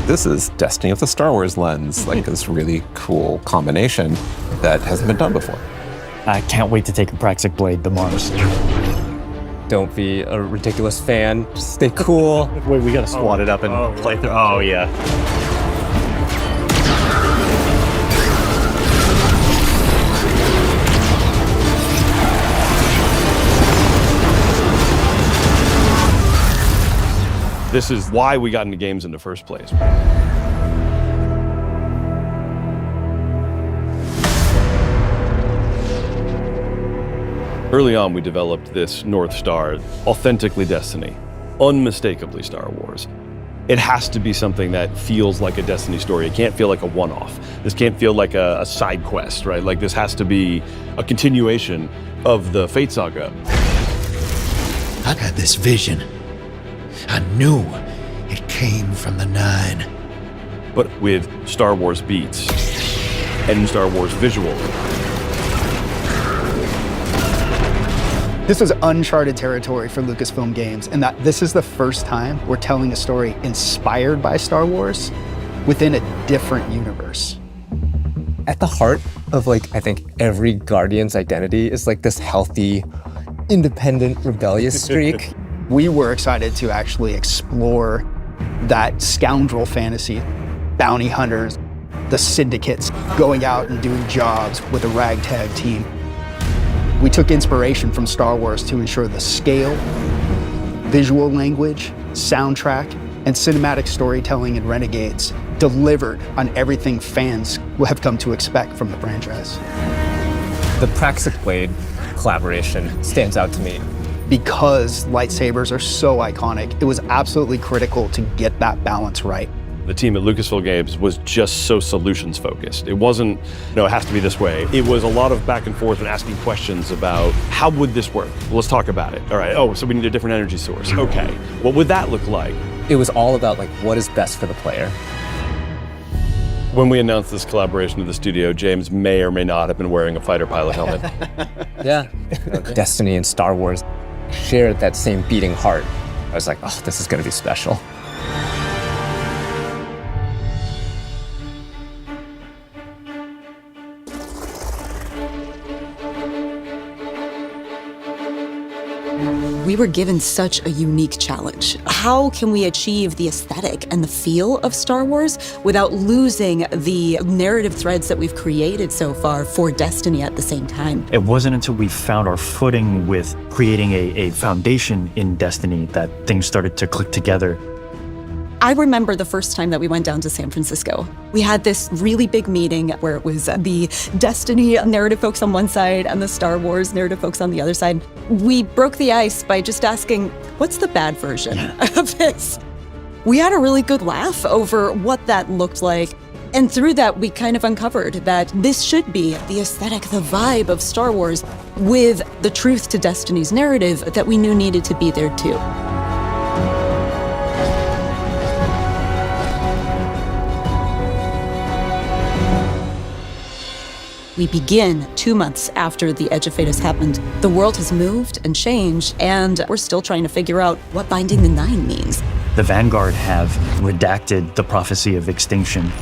This is Destiny with the Star Wars lens, like this really cool combination that hasn't been done before. I can't wait to take a Praxic Blade to Mars. Don't be a ridiculous fan. Just stay cool. Wait, we gotta squat it up and play through. Oh, yeah. This is why we got into games in the first place. Early on, we developed this North Star, authentically Destiny, unmistakably Star Wars. It has to be something that feels like a Destiny story. It can't feel like a one-off. This can't feel like a side quest, right? Like this has to be a continuation of the Fate saga. I had this vision. I knew it came from the Nine. But with Star Wars beats and Star Wars visuals. This was uncharted territory for Lucasfilm Games, and that this is the first time we're telling a story inspired by Star Wars within a different universe. At the heart of I think every Guardian's identity is this healthy, independent, rebellious streak. We were excited to actually explore that scoundrel fantasy, bounty hunters, the syndicates going out and doing jobs with a ragtag team. We took inspiration from Star Wars to ensure the scale, visual language, soundtrack, and cinematic storytelling in Renegades delivered on everything fans will have come to expect from the franchise. The Praxic Blade collaboration stands out to me. Because lightsabers are so iconic, it was absolutely critical to get that balance right. The team at Lucasfilm Games was just so solutions focused. It wasn't, it has to be this way. It was a lot of back and forth and asking questions about how would this work? Well, let's talk about it. All right, so we need a different energy source. Okay, what would that look like? It was all about what is best for the player. When we announced this collaboration with the studio, James may or may not have been wearing a fighter pilot helmet. Yeah. Destiny and Star Wars shared that same beating heart. I was like, oh, this is gonna be special. We were given such a unique challenge. How can we achieve the aesthetic and the feel of Star Wars without losing the narrative threads that we've created so far for Destiny at the same time? It wasn't until we found our footing with creating a foundation in Destiny that things started to click together. I remember the first time that we went down to San Francisco. We had this really big meeting where it was the Destiny narrative folks on one side and the Star Wars narrative folks on the other side. We broke the ice by just asking, what's the bad version of this? We had a really good laugh over what that looked like. And through that, we kind of uncovered that this should be the aesthetic, the vibe of Star Wars with the truth to Destiny's narrative that we knew needed to be there too. We begin 2 months after the Edge of Fate has happened. The world has moved and changed, and we're still trying to figure out what Binding the Nine means. The Vanguard have redacted the prophecy of extinction.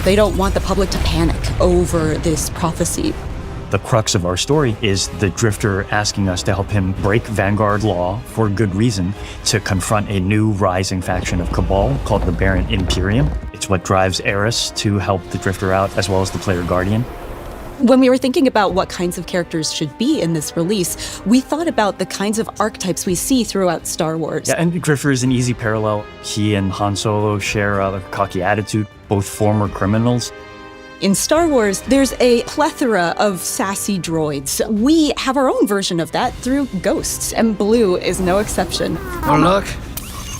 They don't want the public to panic over this prophecy. The crux of our story is the Drifter asking us to help him break Vanguard law for good reason to confront a new rising faction of Cabal called the Baron Imperium. It's what drives Eris to help the Drifter out, as well as the player Guardian. When we were thinking about what kinds of characters should be in this release, we thought about the kinds of archetypes we see throughout Star Wars. Yeah, and Drifter is an easy parallel. He and Han Solo share a cocky attitude, both former criminals. In Star Wars, there's a plethora of sassy droids. We have our own version of that through Ghosts, and Blue is no exception. Oh, look.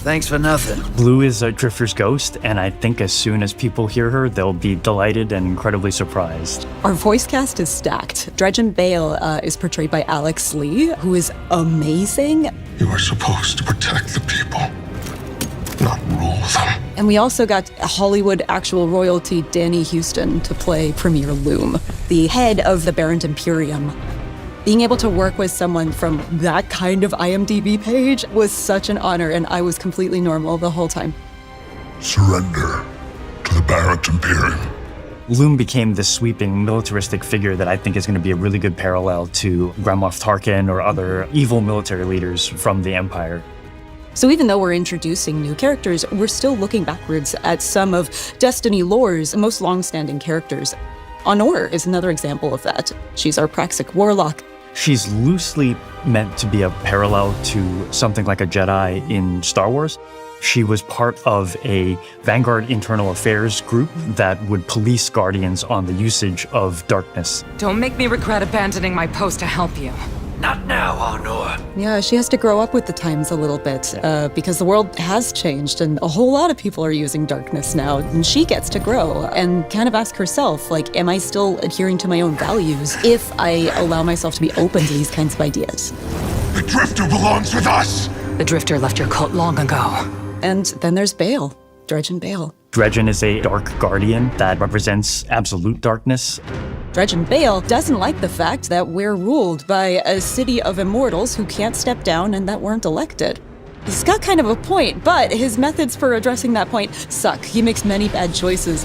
Thanks for nothing. Blue is a Drifter's ghost, and I think as soon as people hear her, they'll be delighted and incredibly surprised. Our voice cast is stacked. Dredgen Bale is portrayed by Alex Lee, who is amazing. You are supposed to protect the people, not rule them. And we also got Hollywood actual royalty Danny Houston to play Premier Loom, the head of the Baron Imperium. Being able to work with someone from that kind of IMDb page was such an honor, and I was completely normal the whole time. Surrender, Barrett Imperium. Loom became this sweeping militaristic figure that I think is going to be a really good parallel to Grand Moff Tarkin or other evil military leaders from the Empire. So even though we're introducing new characters, we're still looking backwards at some of Destiny lore's most long-standing characters. Honor is another example of that. She's our Praxic warlock. She's loosely meant to be a parallel to something like a Jedi in Star Wars. She was part of a Vanguard internal affairs group that would police Guardians on the usage of darkness. Don't make me regret abandoning my post to help you. Not now, Honor. Yeah, she has to grow up with the times a little bit because the world has changed and a whole lot of people are using darkness now. And she gets to grow and kind of ask herself, like, am I still adhering to my own values if I allow myself to be open to these kinds of ideas? The Drifter belongs with us! The Drifter left your cult long ago. And then there's Bale, Dredgen Bale. Dredgen is a dark guardian that represents absolute darkness. Dredgen Bale doesn't like the fact that we're ruled by a city of immortals who can't step down and that weren't elected. He's got kind of a point, but his methods for addressing that point suck. He makes many bad choices.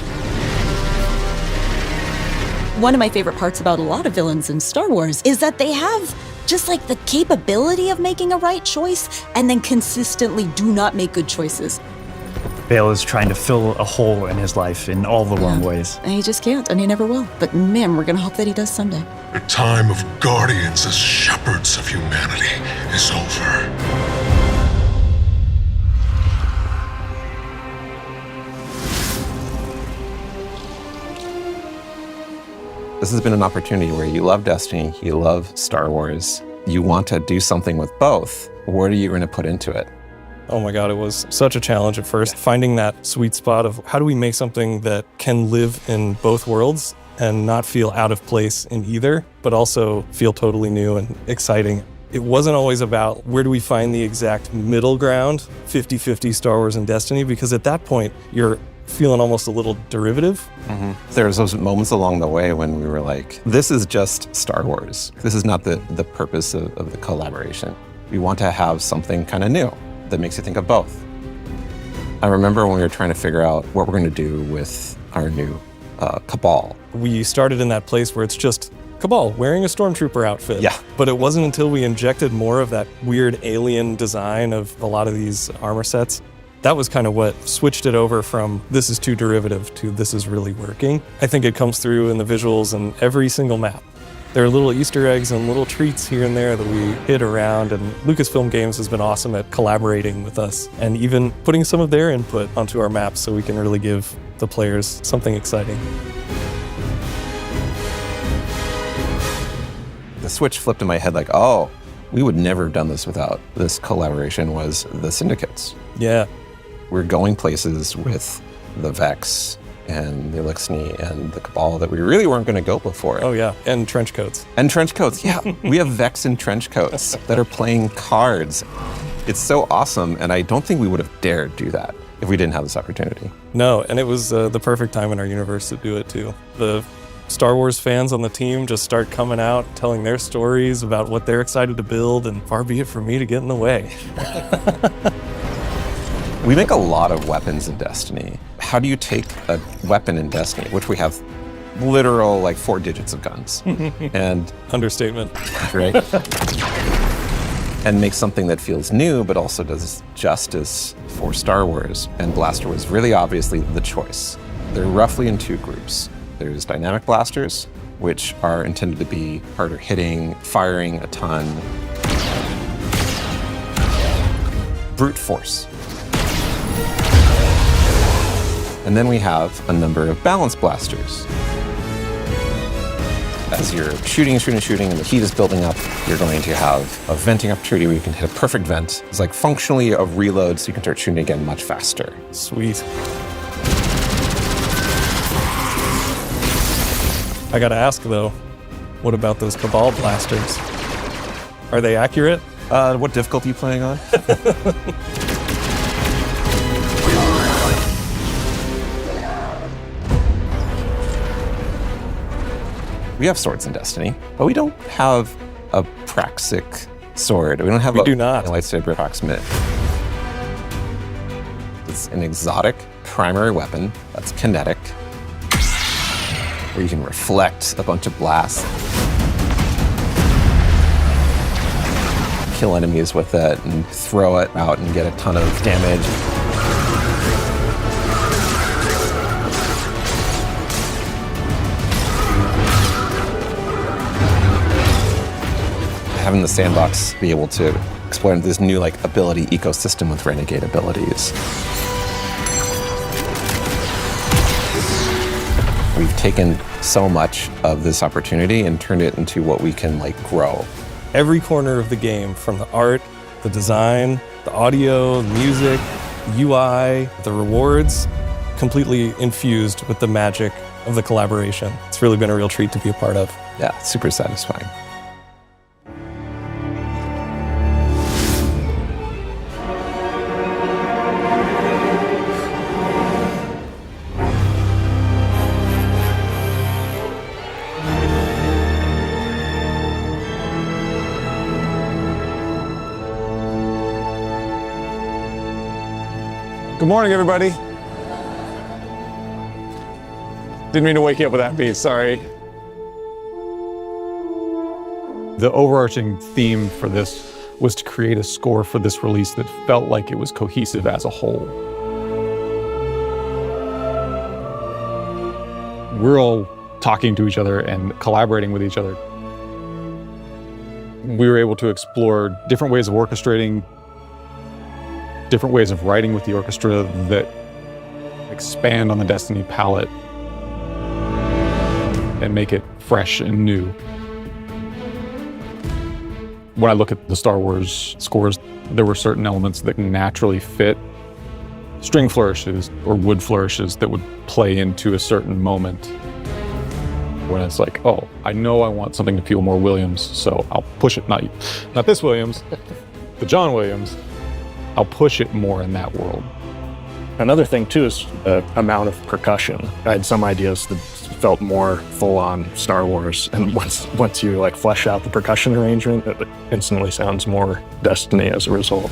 One of my favorite parts about a lot of villains in Star Wars is that they have just like the capability of making a right choice and then consistently do not make good choices. Bale is trying to fill a hole in his life in all the wrong ways. And he just can't, and he never will. But man, we're gonna hope that he does someday. The time of guardians as shepherds of humanity is over. This has been an opportunity where you love Destiny, you love Star Wars, you want to do something with both. What are you going to put into it? Oh my God, it was such a challenge at first, finding that sweet spot of how do we make something that can live in both worlds and not feel out of place in either, but also feel totally new and exciting. It wasn't always about where do we find the exact middle ground, 50-50 Star Wars and Destiny, because at that point, you're feeling almost a little derivative. There's those moments along the way when we were like, this is just Star Wars. This is not the purpose of the collaboration. We want to have something kind of new that makes you think of both. I remember when we were trying to figure out what we're going to do with our new Cabal. We started in that place where it's just Cabal wearing a stormtrooper outfit. Yeah. But it wasn't until we injected more of that weird alien design of a lot of these armor sets, that was kind of what switched it over from this is too derivative to this is really working. I think it comes through in the visuals in every single map. There are little Easter eggs and little treats here and there that we hit around, and Lucasfilm Games has been awesome at collaborating with us and even putting some of their input onto our maps so we can really give the players something exciting. The switch flipped in my head like, oh, we would never have done this without this collaboration was the Syndicates. Yeah. We're going places with the Vex and the Elixni and the Cabal that we really weren't going to go before. Oh yeah, and trench coats. And trench coats, yeah. We have Vex in trench coats that are playing cards. It's so awesome, and I don't think we would have dared do that if we didn't have this opportunity. No, and it was the perfect time in our universe to do it too. The Star Wars fans on the team just start coming out, telling their stories about what they're excited to build, and far be it from me to get in the way. We make a lot of weapons in Destiny. How do you take a weapon in Destiny, which we have literal like 4 digits of guns, and Understatement. right, and make something that feels new but also does justice for Star Wars? And Blaster was really obviously the choice. They're roughly in 2 groups. There's dynamic blasters, which are intended to be harder hitting, firing a ton. Brute force. And then we have a number of balance blasters. As you're shooting and the heat is building up, you're going to have a venting opportunity where you can hit a perfect vent. It's like functionally a reload, so you can start shooting again much faster. Sweet. I gotta ask though, what about those Cabal blasters? Are they accurate? What difficulty are you playing on? We have swords in Destiny, but we don't have a Praxic sword. We don't have We do not. a lightsaber approximate. has an exotic primary weapon that's kinetic, where you can reflect a bunch of blasts, kill enemies with it, and throw it out and get a ton of damage. Having the sandbox be able to explore this new ability ecosystem with renegade abilities. We've taken so much of this opportunity and turned it into what we can grow. Every corner of the game, from the art, the design, the audio, the music, the UI, the rewards, completely infused with the magic of the collaboration. It's really been a real treat to be a part of. Yeah, super satisfying. Good morning, everybody. Didn't mean to wake you up with that beat, sorry. The overarching theme for this was to create a score for this release that felt like it was cohesive as a whole. We're all talking to each other and collaborating with each other. We were able to explore different ways of orchestrating, different ways of writing with the orchestra that expand on the Destiny palette and make it fresh and new. When I look at the Star Wars scores, there were certain elements that naturally fit string flourishes or wood flourishes that would play into a certain moment. When it's like, oh, I know I want something to feel more Williams, so I'll push it, not this Williams, the John Williams. I'll push it more in that world. Another thing too is the amount of percussion. I had some ideas that felt more full-on Star Wars, and once you flesh out the percussion arrangement, it instantly sounds more Destiny as a result.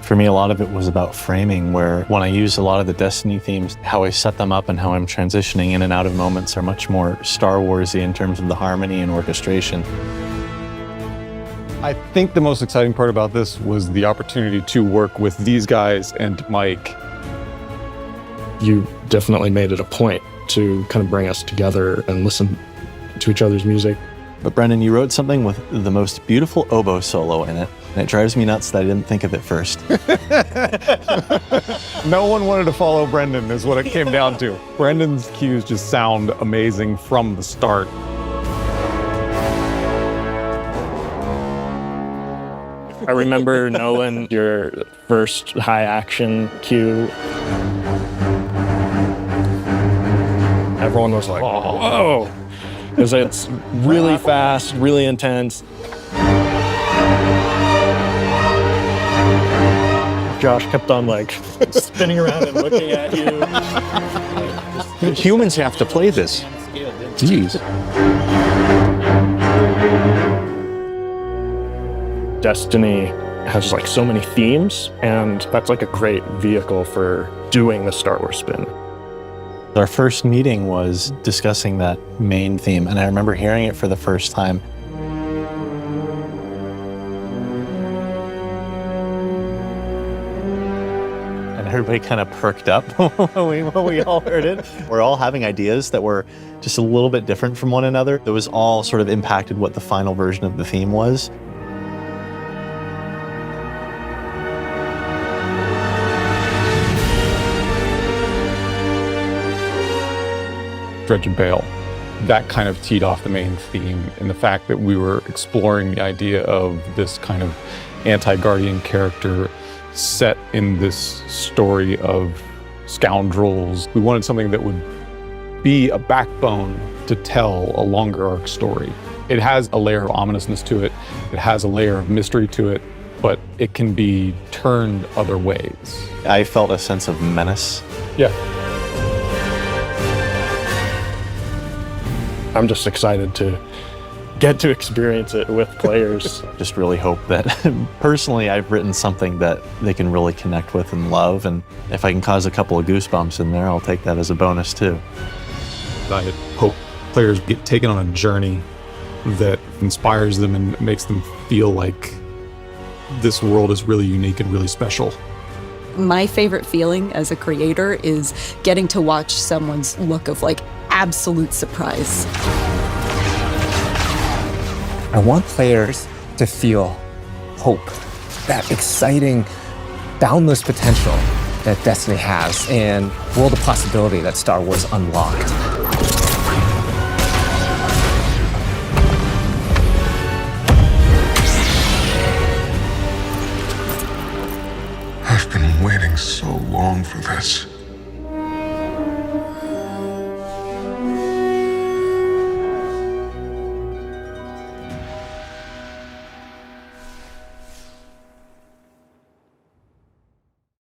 For me, a lot of it was about framing, where when I use a lot of the Destiny themes, how I set them up and how I'm transitioning in and out of moments are much more Star Warsy in terms of the harmony and orchestration. I think the most exciting part about this was the opportunity to work with these guys and Mike. You definitely made it a point to kind of bring us together and listen to each other's music. But Brendan, you wrote something with the most beautiful oboe solo in it, and it drives me nuts that I didn't think of it first. No one wanted to follow Brendan is what it came down to. Brendan's cues just sound amazing from the start. I remember, Nolan, your first high action cue. Everyone was like, whoa, because it's really fast, really intense. Josh kept on spinning around and looking at you. Humans have to play this. Jeez. Destiny has so many themes, and that's a great vehicle for doing the Star Wars spin. Our first meeting was discussing that main theme, and I remember hearing it for the first time. And everybody kind of perked up when we all heard it. We're all having ideas that were just a little bit different from one another. It was all sort of impacted what the final version of the theme was. Dredge and Bail. That kind of teed off the main theme, and the fact that we were exploring the idea of this kind of anti-Guardian character set in this story of scoundrels. We wanted something that would be a backbone to tell a longer arc story. It has a layer of ominousness to it. It has a layer of mystery to it, but it can be turned other ways. I felt a sense of menace. Yeah. I'm just excited to get to experience it with players. Just really hope that personally I've written something that they can really connect with and love, and if I can cause a couple of goosebumps in there, I'll take that as a bonus too. I hope players get taken on a journey that inspires them and makes them feel like this world is really unique and really special. My favorite feeling as a creator is getting to watch someone's look of like absolute surprise. I want players to feel hope, that exciting, boundless potential that Destiny has, and world of possibility that Star Wars unlocked. I've been waiting so long for this.